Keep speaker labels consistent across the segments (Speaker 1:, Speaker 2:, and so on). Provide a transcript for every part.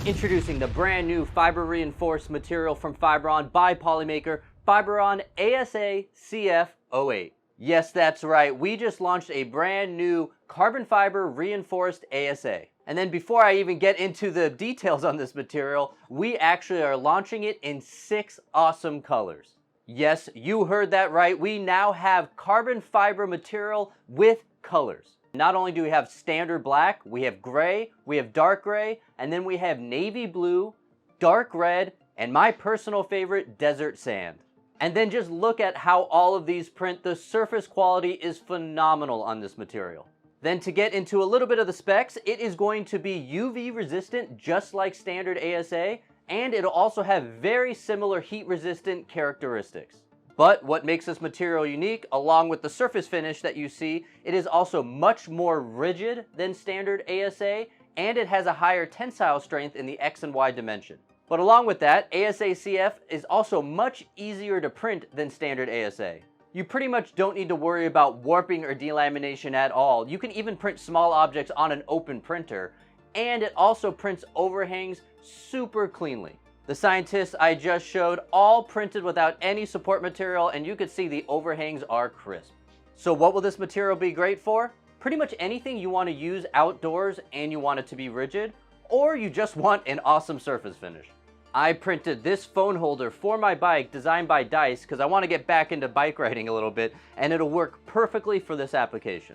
Speaker 1: Introducing the brand new fiber reinforced material from Fiberon by Polymaker, Fiberon ASA-CF08. Yes, that's right, we just launched a brand new carbon fiber reinforced ASA. And then before I even get into the details on this material, we actually are launching it in 6 awesome colors. Yes, you heard that right, we now have carbon fiber material with colors. Not only do we have standard black, we have gray, we have dark gray, and then we have navy blue, dark red, and my personal favorite, desert sand. And then just look at how all of these print. The surface quality is phenomenal on this material. Then to get into a little bit of the specs, it is going to be UV resistant just like standard ASA, and it'll also have very similar heat resistant characteristics. But what makes this material unique, along with the surface finish that you see, it is also much more rigid than standard ASA, and it has a higher tensile strength in the X and Y dimension. But along with that, ASA-CF is also much easier to print than standard ASA. You pretty much don't need to worry about warping or delamination at all. You can even print small objects on an open printer, and it also prints overhangs super cleanly. The scientists I just showed all printed without any support material, and you can see the overhangs are crisp. So what will this material be great for? Pretty much anything you want to use outdoors and you want it to be rigid, or you just want an awesome surface finish. I printed this phone holder for my bike designed by Dice because I want to get back into bike riding a little bit, and it'll work perfectly for this application.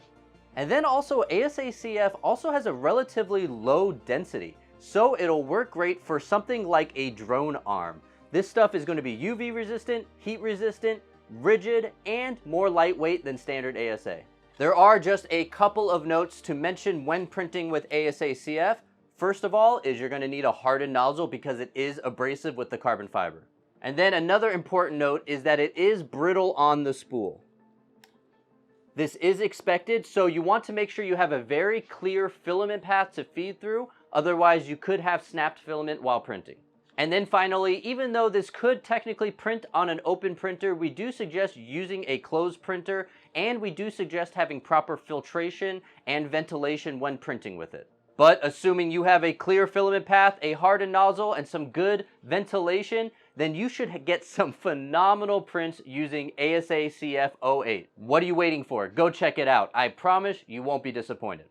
Speaker 1: And then also ASA-CF also has a relatively low density, so it'll work great for something like a drone arm. This stuff is going to be UV resistant, heat resistant, rigid, and more lightweight than standard ASA. There are just a couple of notes to mention when printing with ASA-CF. First of all is you're going to need a hardened nozzle because it is abrasive with the carbon fiber. And then another important note is that it is brittle on the spool. This is expected, so you want to make sure you have a very clear filament path to feed through, otherwise you could have snapped filament while printing. And then finally, even though this could technically print on an open printer, we do suggest using a closed printer, and we do suggest having proper filtration and ventilation when printing with it. But assuming you have a clear filament path, a hardened nozzle, and some good ventilation, then you should get some phenomenal prints using ASA-CF08. What are you waiting for? Go check it out. I promise you won't be disappointed.